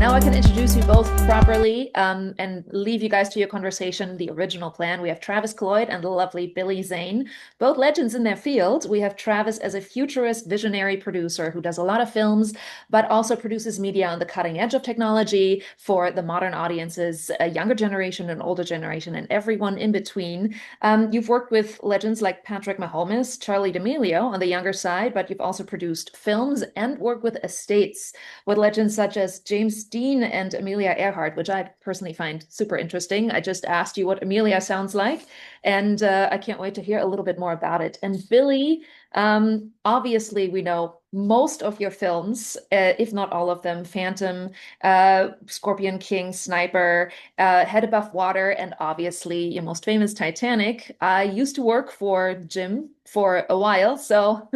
Now I can introduce you both properly and leave you guys to your conversation. The original plan. We have Travis Cloyd and the lovely Billy Zane, both legends in their field. We have Travis as a futurist visionary producer who does a lot of films, but also produces media on the cutting edge of technology for the modern audiences, a younger generation, an older generation, and everyone in between. You've worked with legends like Patrick Mahomes, Charlie D'Amelio on the younger side, but you've also produced films and worked with estates with legends such as James Dean and Amelia Earhart, which I personally find super interesting. I just asked you what Amelia sounds like, and I can't wait to hear a little bit more about it. And Billy, obviously, we know most of your films, if not all of them, Phantom, Scorpion King, Sniper, Head Above Water, and obviously your most famous Titanic. I used to work for Jim for a while, so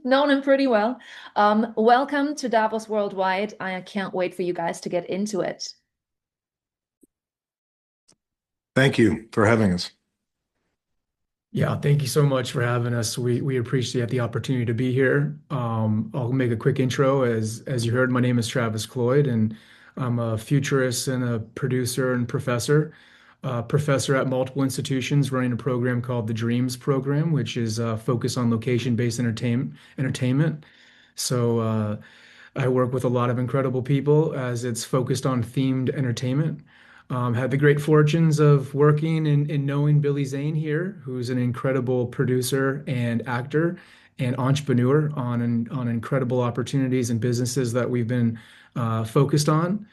known him pretty well. Welcome to Davos Worldwide. I can't wait for you guys to get into it. Thank you for having us. Yeah, thank you so much for having us. We appreciate the opportunity to be here. I'll make a quick intro. As you heard, my name is Travis Cloyd, and I'm a futurist and a producer and professor. Professor at multiple institutions, running a program called the Dreams Program, which is focused on location-based entertainment. So I work with a lot of incredible people as it's focused on themed entertainment. Had the great fortunes of working and knowing Billy Zane here, who's an incredible producer and actor and entrepreneur on incredible opportunities and businesses that we've been focused on.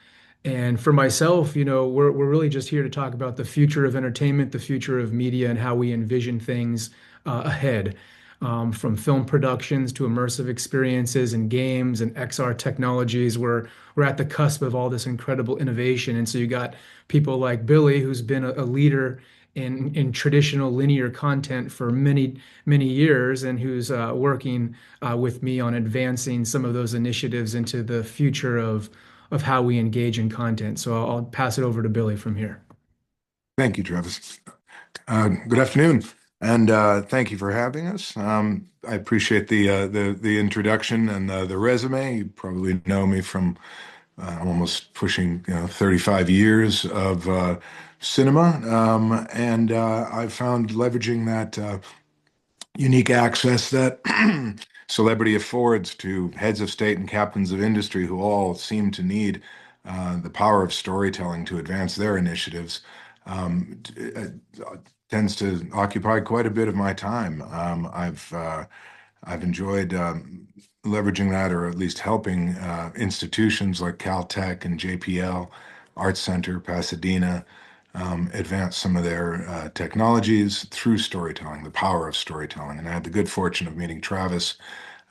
And for myself, we're really just here to talk about the future of entertainment, the future of media, and how we envision things ahead. From film productions to immersive experiences and games and XR technologies, we're at the cusp of all this incredible innovation. And so you got people like Billy, who's been a leader in traditional linear content for many, many years, and who's working with me on advancing some of those initiatives into the future of how we engage in content. So I'll pass it over to Billy from here. Thank you, Travis. Good afternoon, and thank you for having us. I appreciate the introduction and the resume. You probably know me from I'm almost pushing 35 years of cinema, and I've found leveraging that unique access that celebrity affords to heads of state and captains of industry who all seem to need the power of storytelling to advance their initiatives. Tends to occupy quite a bit of my time. I've enjoyed leveraging that, or at least helping institutions like Caltech and JPL, Arts Center, Pasadena, advance some of their technologies through storytelling, the power of storytelling. And I had the good fortune of meeting Travis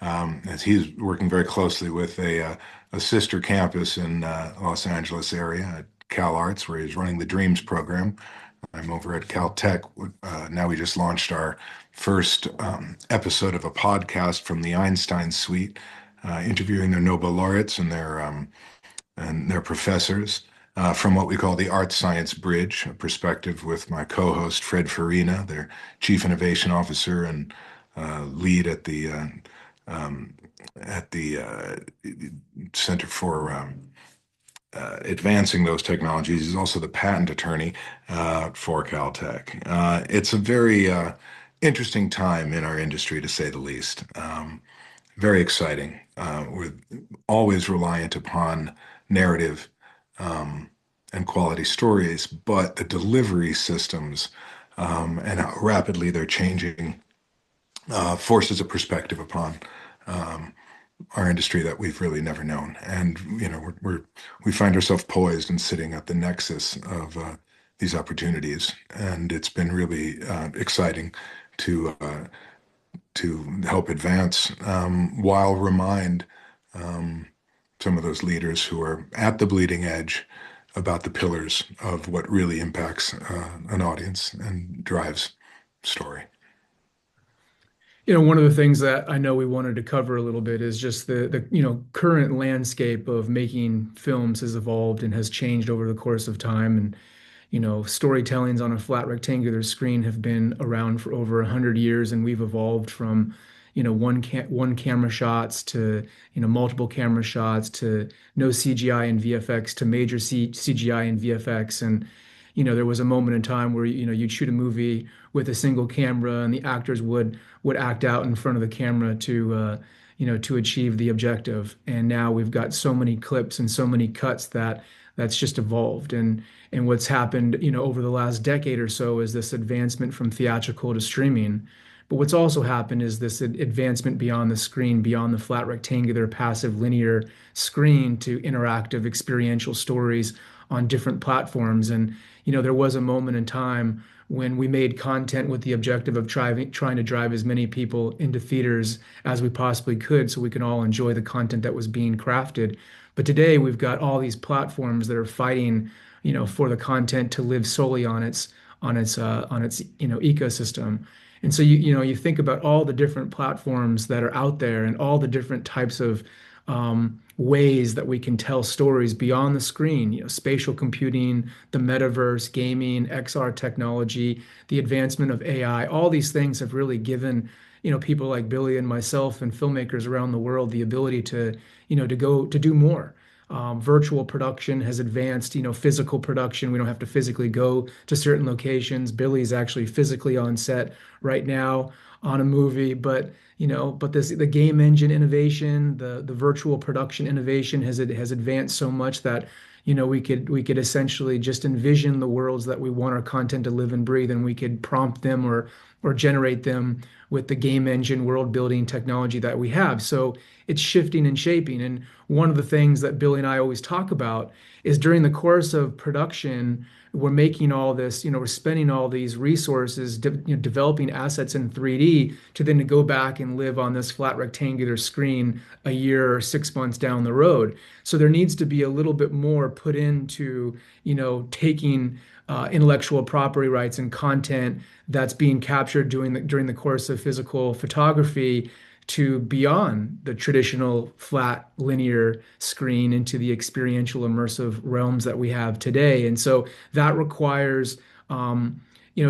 as he's working very closely with a sister campus in Los Angeles area at Cal Arts, where he's running the Dreams program. I'm over at Caltech. Now we just launched our first episode of a podcast from the Einstein Suite, interviewing their Nobel laureates and their professors from what we call the Art Science Bridge, a perspective with my co-host Fred Farina, their Chief Innovation Officer and lead at the Center for Advancing those technologies. He's also the patent attorney for Caltech. It's a very interesting time in our industry, to say the least. Very exciting. We're always reliant upon narrative and quality stories, but the delivery systems and how rapidly they're changing forces a perspective upon our industry that we've really never known. And we find ourselves poised and sitting at the nexus of these opportunities, and it's been really exciting to help advance while remind some of those leaders who are at the bleeding edge about the pillars of what really impacts an audience and drives story. One of the things that I know we wanted to cover a little bit is just the current landscape of making films has evolved and has changed over the course of time. And storytellings on a flat rectangular screen have been around for over 100 years, and we've evolved from one camera shots to multiple camera shots to no CGI and VFX to major CGI and VFX. And there was a moment in time where you'd shoot a movie with a single camera and the actors would act out in front of the camera to achieve the objective. And now we've got so many clips and so many cuts that's just evolved. And what's happened, over the last decade or so is this advancement from theatrical to streaming. But what's also happened is this advancement beyond the screen, beyond the flat rectangular passive linear screen to interactive experiential stories on different platforms. And there was a moment in time when we made content with the objective of trying to drive as many people into theaters as we possibly could so we can all enjoy the content that was being crafted. But today we've got all these platforms that are fighting, for the content to live solely on its ecosystem. And so you think about all the different platforms that are out there and all the different types of ways that we can tell stories beyond the screen, spatial computing, the metaverse, gaming, XR technology, the advancement of AI, all these things have really given, people like Billy and myself and filmmakers around the world the ability to do more. Virtual production has advanced, physical production. We don't have to physically go to certain locations. Billy's actually physically on set right now on a movie, but the game engine innovation, the virtual production innovation has advanced so much that we could essentially just envision the worlds that we want our content to live and breathe, and we could prompt them or generate them with the game engine world building technology that we have. So it's shifting and shaping. And one of the things that Billy and I always talk about is during the course of production, we're making all this, we're spending all these resources, developing assets in 3D to then to go back and live on this flat rectangular screen a year or 6 months down the road. So there needs to be a little bit more put into, taking intellectual property rights and content that's being captured during the course of physical photography to beyond the traditional flat linear screen into the experiential immersive realms that we have today. And so that requires a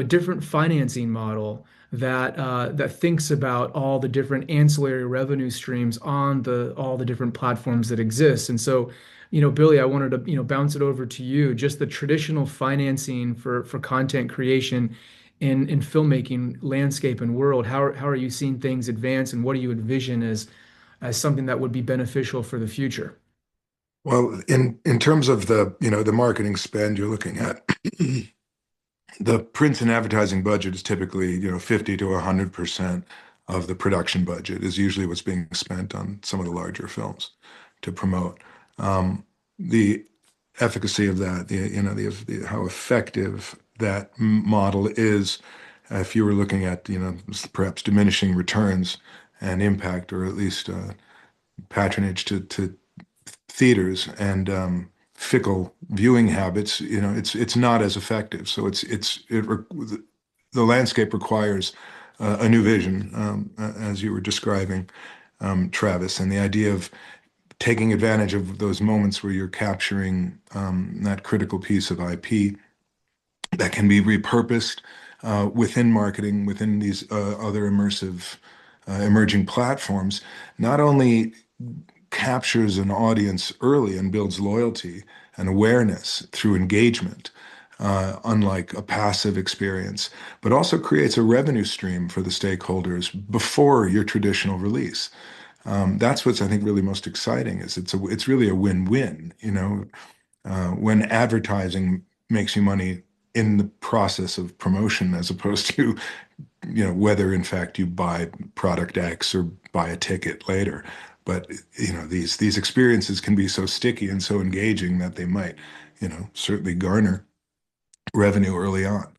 different financing model that thinks about all the different ancillary revenue streams on all the different platforms that exist. And so, Billy, I wanted to, bounce it over to you, just the traditional financing for content creation in filmmaking landscape and world. How are you seeing things advance, and what do you envision as something that would be beneficial for the future? Well, in terms of the marketing spend, you're looking at the print and advertising budget is typically 50 to 100% of the production budget is usually what's being spent on some of the larger films to promote. The efficacy of that, how effective that model is, if you were looking at perhaps diminishing returns and impact, or at least patronage to theaters and fickle viewing habits, it's not as effective. So the landscape requires a new vision, as you were describing, Travis, and the idea of taking advantage of those moments where you're capturing that critical piece of IP that can be repurposed within marketing, within these other immersive emerging platforms, not only captures an audience early and builds loyalty and awareness through engagement, unlike a passive experience, but also creates a revenue stream for the stakeholders before your traditional release. That's what's, I think, really most exciting is it's really a win-win, when advertising makes you money in the process of promotion as opposed to, whether in fact you buy product X or buy a ticket later. But, these experiences can be so sticky and so engaging that they might, certainly garner revenue early on,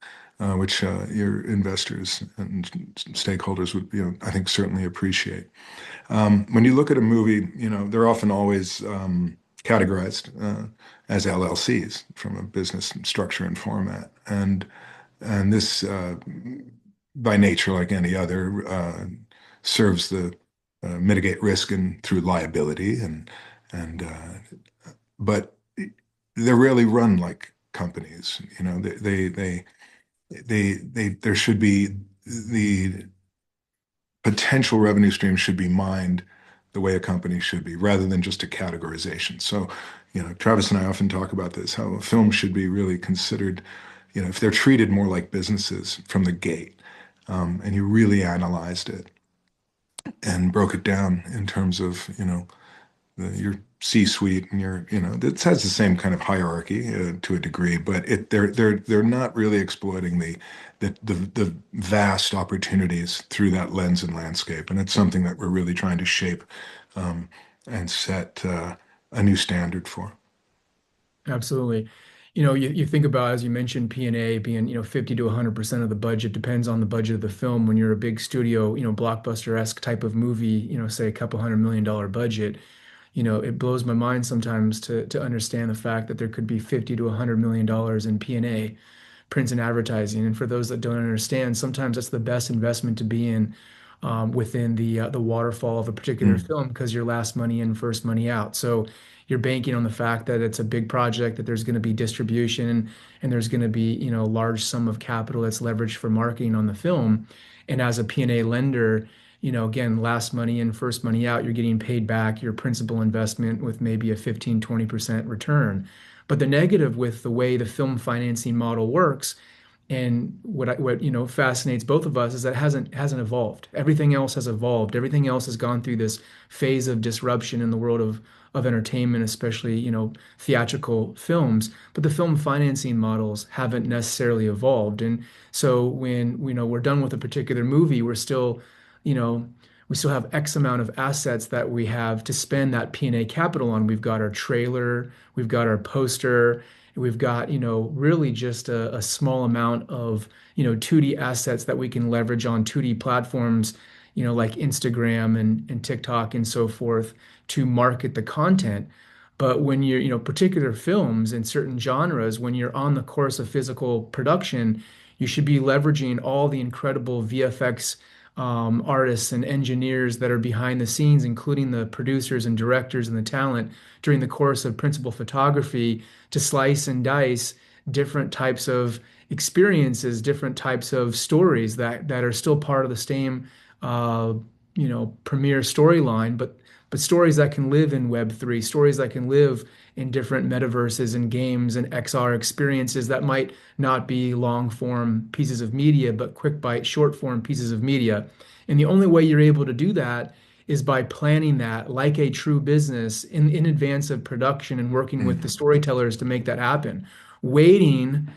which your investors and stakeholders would, I think certainly appreciate. When you look at a movie, they're often always categorized as LLCs from a business structure and format, and this, by nature, like any other, serves the mitigate risk and through liability, but they're rarely run like companies. There should be the potential revenue streams should be mined the way a company should be, rather than just a categorization. So, Travis and I often talk about this, how a film should be really considered, if they're treated more like businesses from the gate, and you really analyzed it and broke it down in terms of, your C-suite and it has the same kind of hierarchy to a degree, but they're not really exploiting the vast opportunities through that lens and landscape, and it's something that we're really trying to shape um, and set a new standard for. Absolutely. You think about, as you mentioned, P&A being, 50 to 100% of the budget, depends on the budget of the film. When you're a big studio, blockbuster-esque type of movie, say a couple $100 million budget, it blows my mind sometimes to understand the fact that there could be 50 to 100 million dollars in P&A, print and advertising. And for those that don't understand, sometimes that's the best investment to be in, within the waterfall of a particular Mm. film, because you're last money in, first money out. So you're banking on the fact that it's a big project, that there's going to be distribution, and there's going to be, large sum of capital that's leveraged for marketing on the film. And as a P&A lender, again, last money in, first money out, you're getting paid back your principal investment with maybe a 15-20% return. But the negative with the way the film financing model works, and what fascinates both of us, is that it hasn't evolved. Everything else has evolved. Everything else has gone through this phase of disruption in the world of entertainment, especially theatrical films. But the film financing models haven't necessarily evolved. And so when we're done with a particular movie, you know we still have X amount of assets that we have to spend that P&A capital on. We've got our trailer, we've got our poster, we've got, really just a small amount of, 2D assets that we can leverage on 2D platforms, like Instagram and TikTok and so forth, to market the content. But when you're, particular films in certain genres, when you're on the course of physical production, you should be leveraging all the incredible VFX artists and engineers that are behind the scenes, including the producers and directors and the talent during the course of principal photography, to slice and dice different types of experiences, different types of stories that are still part of the same, uh, premier storyline, but stories that can live in Web3, stories that can live in different metaverses and games and XR experiences that might not be long form pieces of media, but quick bite, short form pieces of media. And the only way you're able to do that is by planning that like a true business in advance of production, and working with the Mm. storytellers to make that happen. Waiting,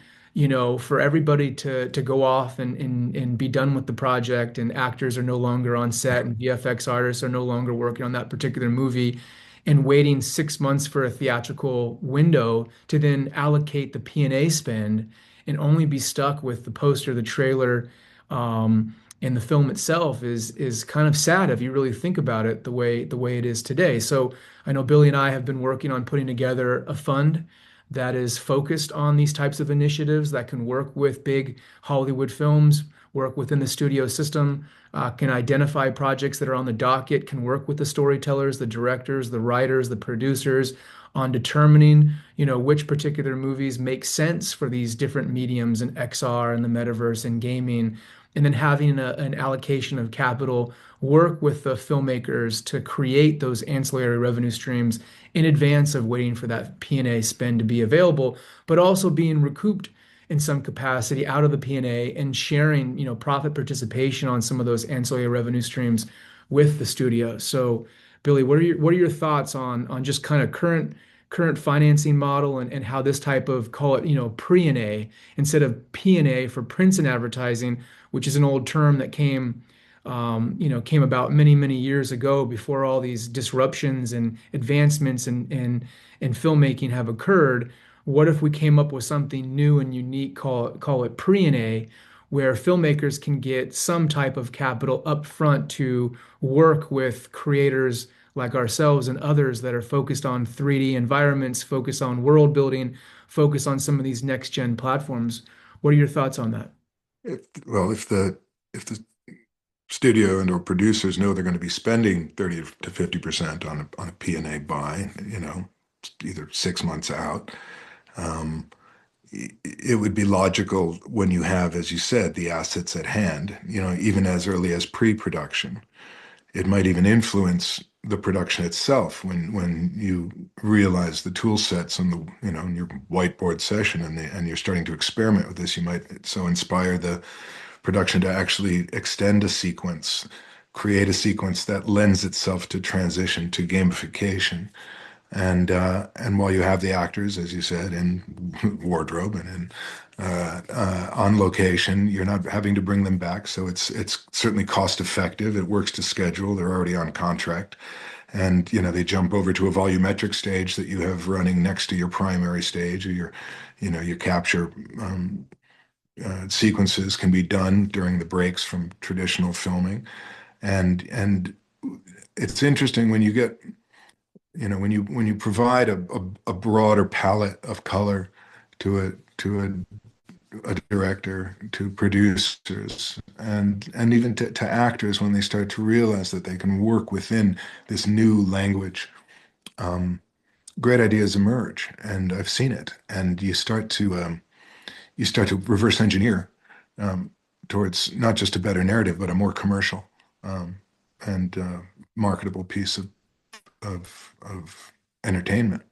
for everybody to go off and be done with the project, and actors are no longer on set, and VFX artists are no longer working on that particular movie, and waiting 6 months for a theatrical window to then allocate the P&A spend, and only be stuck with the poster, the trailer, and the film itself, is kind of sad if you really think about it the way it is today. So I know Billy and I have been working on putting together a fund that is focused on these types of initiatives, that can work with big Hollywood films, work within the studio system, can identify projects that are on the docket, can work with the storytellers, the directors, the writers, the producers, on determining, which particular movies make sense for these different mediums in XR and the metaverse and gaming, and then having an allocation of capital, work with the filmmakers to create those ancillary revenue streams in advance of waiting for that P&A spend to be available, but also being recouped in some capacity out of the P&A, and sharing, profit participation on some of those ancillary revenue streams with the studio. So, Billy, what are your thoughts on just kind of current financing model, and how this type of, call it, pre-A instead of P&A for prints and advertising, which is an old term that came about many, many years ago, before all these disruptions and advancements in filmmaking have occurred. What if we came up with something new and unique, call it pre-A, where filmmakers can get some type of capital up front to work with creators like ourselves and others that are focused on 3D environments, focused on world building, focused on some of these next gen platforms. What are your thoughts on that? If the studio and or producers know they're going to be spending 30 to 50% on a P&A buy, either 6 months out, um, it would be logical when you have, as you said, the assets at hand, even as early as pre-production. It might even influence the production itself when you realize the tool sets on in your whiteboard session and you're starting to experiment with this. You might so inspire the production to actually extend a sequence, create a sequence that lends itself to transition to gamification. And while you have the actors, as you said, in wardrobe and in on location, you're not having to bring them back, so it's certainly cost effective. It works to schedule. They're already on contract, and they jump over to a volumetric stage that you have running next to your primary stage, or your capture sequences can be done during the breaks from traditional filming, and it's interesting when you get when you provide a broader palette of color to a director, to producers, and even to actors when they start to realize that they can work within this new language, great ideas emerge, and I've seen it. And you start to reverse engineer um, towards not just a better narrative, but a more commercial um, and marketable piece of entertainment.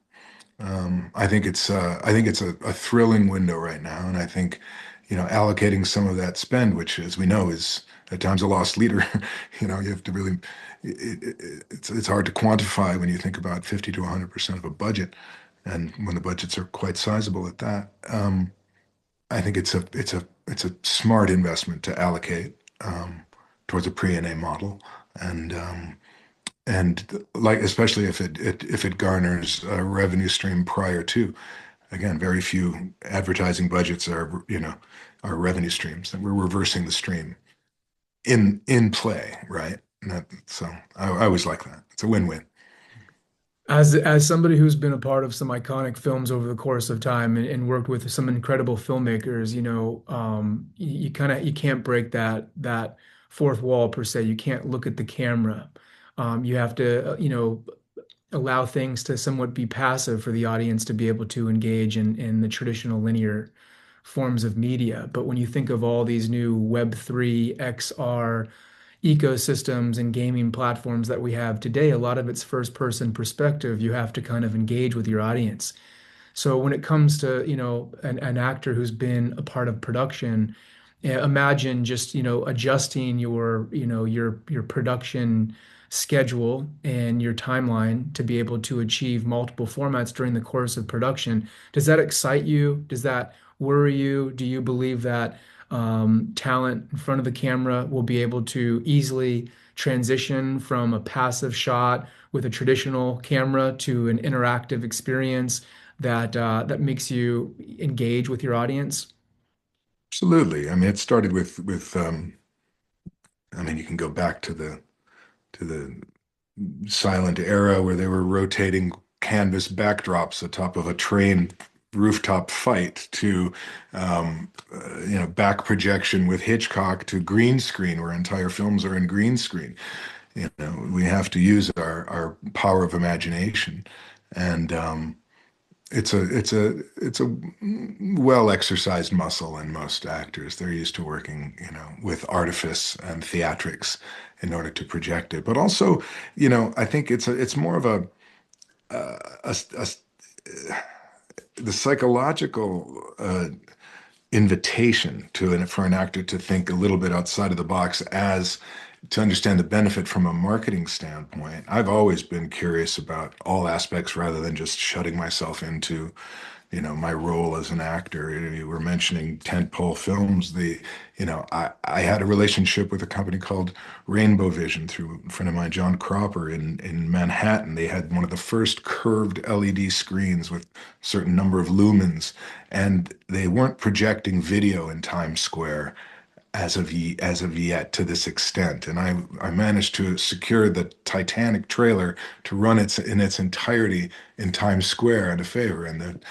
I think it's a thrilling window right now, and I think allocating some of that spend, which as we know is at times a lost leader. You have to really it's hard to quantify when you think about 50 to 100% of a budget, and when the budgets are quite sizable at that. I think it's a smart investment to allocate towards a pre-NA model, and like especially if it garners a revenue stream prior to. Again, very few advertising budgets are revenue streams, that we're reversing the stream in play, right? So I always like that. It's a win-win. As somebody who's been a part of some iconic films over the course of time and worked with some incredible filmmakers, you can't break that fourth wall per se. You can't look at the camera. You have to, allow things to somewhat be passive for the audience to be able to engage in the traditional linear forms of media. But when you think of all these new Web3, XR ecosystems and gaming platforms that we have today, a lot of it's first person perspective. You have to kind of engage with your audience. So when it comes to, an actor who's been a part of production, imagine just, adjusting your production schedule and your timeline to be able to achieve multiple formats during the course of production. Does that excite you? Does that worry you? Do you believe that talent in front of the camera will be able to easily transition from a passive shot with a traditional camera to an interactive experience that makes you engage with your audience? Absolutely. I mean, it started with I mean, you can go back to the silent era where they were rotating canvas backdrops atop of a train rooftop fight to back projection with Hitchcock to green screen where entire films are in green screen. We have to use our power of imagination, and it's a well exercised muscle in most actors. They're used to working, with artifice and theatrics in order to project it. But also, I think it's more of a the psychological invitation for an actor to think a little bit outside of the box as to understand the benefit from a marketing standpoint. I've always been curious about all aspects rather than just shutting myself into, my role as an actor. You were mentioning tentpole films. I had a relationship with a company called Rainbow Vision through a friend of mine, John Cropper, in Manhattan. They had one of the first curved LED screens with a certain number of lumens, and they weren't projecting video in Times Square as of yet to this extent. And I managed to secure the Titanic trailer to run in its entirety in Times Square at a favor. And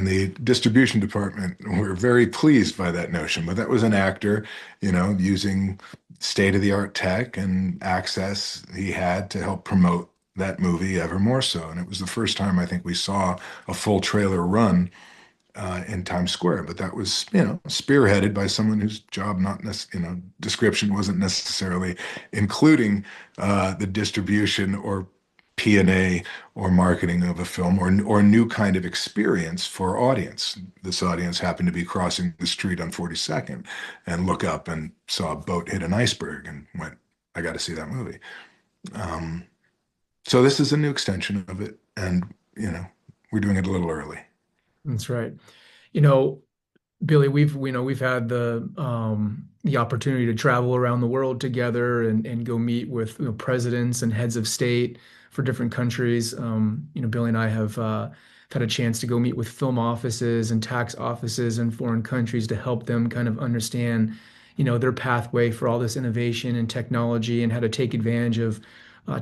the distribution department were very pleased by that notion. But that was an actor, using state-of-the-art tech and access he had to help promote that movie ever more so. And it was the first time I think we saw a full trailer run in Times Square. But that was, spearheaded by someone whose job, not description wasn't necessarily including the distribution or P&A or marketing of a film or a new kind of experience for audience. This audience happened to be crossing the street on 42nd and look up and saw a boat hit an iceberg and went, I got to see that movie. Um, so this is a new extension of it, and we're doing it a little early. That's right. You know, Billy, we've had the opportunity to travel around the world together and go meet with presidents and heads of state for different countries. Billy and I have had a chance to go meet with film offices and tax offices in foreign countries to help them kind of understand, their pathway for all this innovation and technology and how to take advantage of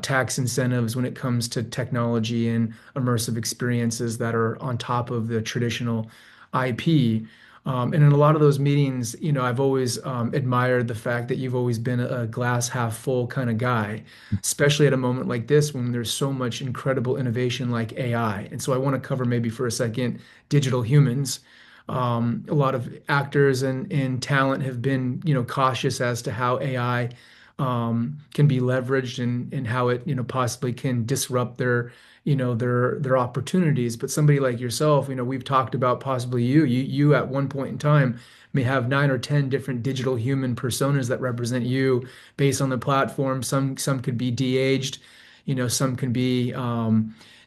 tax incentives when it comes to technology and immersive experiences that are on top of the traditional IP. And in a lot of those meetings, I've always admired the fact that you've always been a glass half full kind of guy, especially at a moment like this when there's so much incredible innovation like AI. And so I want to cover maybe for a second digital humans. A lot of actors and talent have been, cautious as to how AI can be leveraged and how it, possibly can disrupt their opportunities. But somebody like yourself, we've talked about possibly you at one point in time may have 9 or 10 different digital human personas that represent you based on the platform. Some could be de-aged, some can be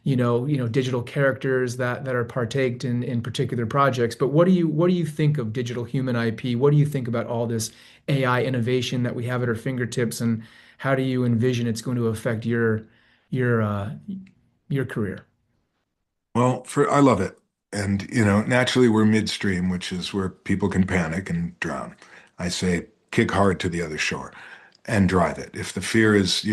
digital characters that are partaked in particular projects. But what do you think of digital human IP? What do you think about all this AI innovation that we have at our fingertips, and how do you envision it's going to affect your uh, your career? Well, I love it. And, naturally we're midstream, which is where people can panic and drown. I say kick hard to the other shore and drive it. If the fear is,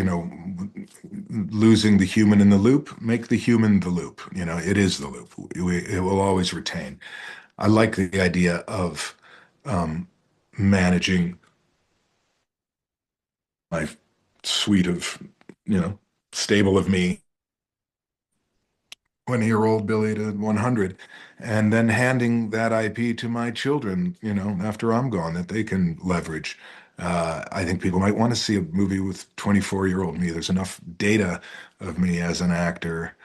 losing the human in the loop, make the human the loop. It is the loop. It will always retain. I like the idea of um, managing my suite of, you know, stable of me 20-year-old Billy to 100, and then handing that IP to my children, after I'm gone, that they can leverage. I think people might want to see a movie with 24-year-old me. There's enough data of me as an actor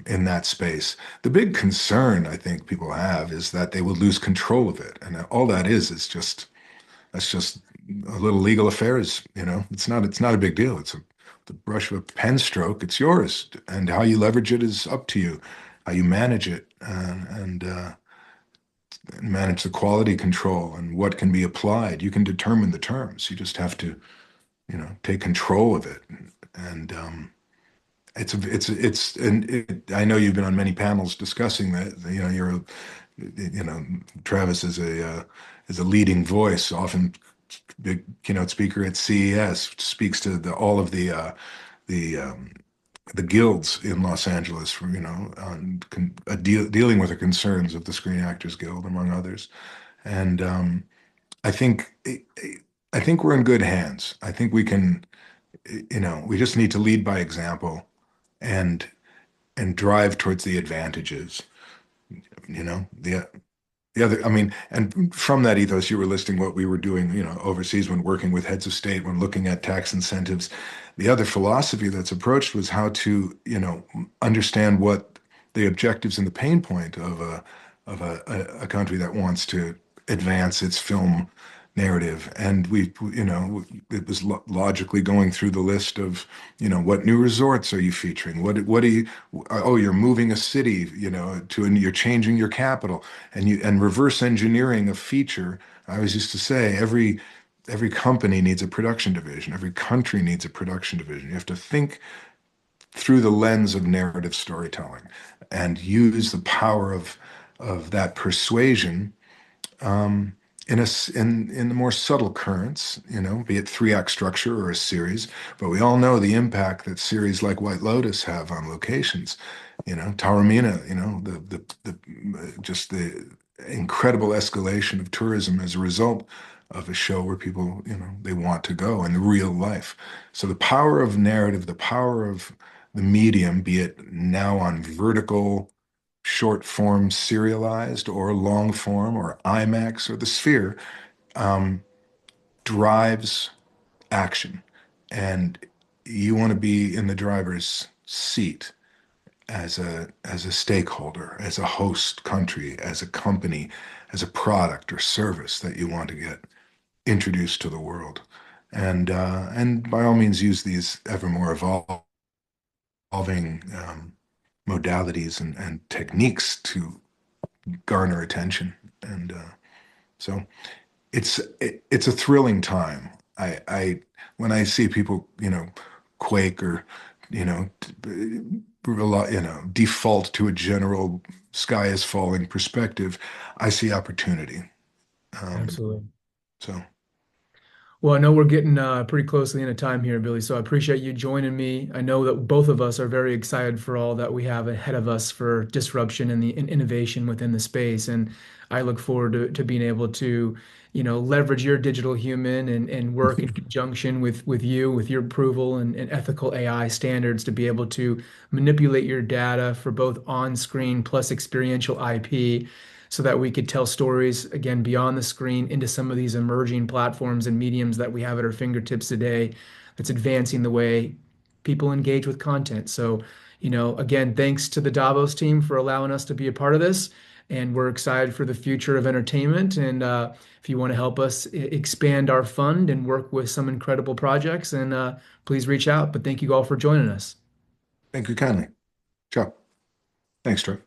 in that space. The big concern I think people have is that they will lose control of it. And all that is just that's just a little legal affairs, It's not a big deal. It's the brush of a pen stroke. It's yours, and how you leverage it is up to you. How you manage it and manage the quality control and what can be applied. You can determine the terms. You just have to, take control of it. And I know you've been on many panels discussing that. Travis is a leading voice, often big keynote speaker at CES, speaks to all of the the guilds in Los Angeles for dealing with the concerns of the Screen Actors Guild, among others. And I think I think we're in good hands. I think we can, we just need to lead by example and drive towards the advantages. The other, I mean, and from that ethos, you were listing what we were doing, overseas when working with heads of state, when looking at tax incentives. The other philosophy that's approached was how to, understand what the objectives and the pain point of a country that wants to advance its film narrative. And it was logically going through the list of, what new resorts are you featuring? What do you, oh, you're moving a city, you're changing your capital and reverse engineering a feature. I always used to say every company needs a production division. Every country needs a production division. You have to think through the lens of narrative storytelling and use the power of that persuasion in the more subtle currents, be it three-act structure or a series. But we all know the impact that series like White Lotus have on locations. Taormina, just the incredible escalation of tourism as a result of a show where people, they want to go in the real life. So the power of narrative, the power of the medium, be it now on vertical short form serialized or long form or IMAX or the sphere, um, drives action. And you want to be in the driver's seat as a stakeholder, as a host country, as a company, as a product or service that you want to get introduced to the world. And by all means use these ever more evolving modalities and techniques to garner attention. And so it's a thrilling time. I when I see people, quake or, you know, default to a general sky is falling perspective, I see opportunity. Um, Absolutely. so Well, I know we're getting pretty closely into time here, Billy, so I appreciate you joining me. I know that both of us are very excited for all that we have ahead of us for disruption and innovation within the space. And I look forward to being able to, leverage your digital human and work in conjunction with you, with your approval and ethical AI standards to be able to manipulate your data for both on-screen plus experiential IP so that we could tell stories again beyond the screen into some of these emerging platforms and mediums that we have at our fingertips today that's advancing the way people engage with content. So, again, thanks to the Davos team for allowing us to be a part of this. And we're excited for the future of entertainment. And if you want to help us expand our fund and work with some incredible projects, and please reach out. But thank you all for joining us. thank you kindly. Ciao. Thanks, Troy.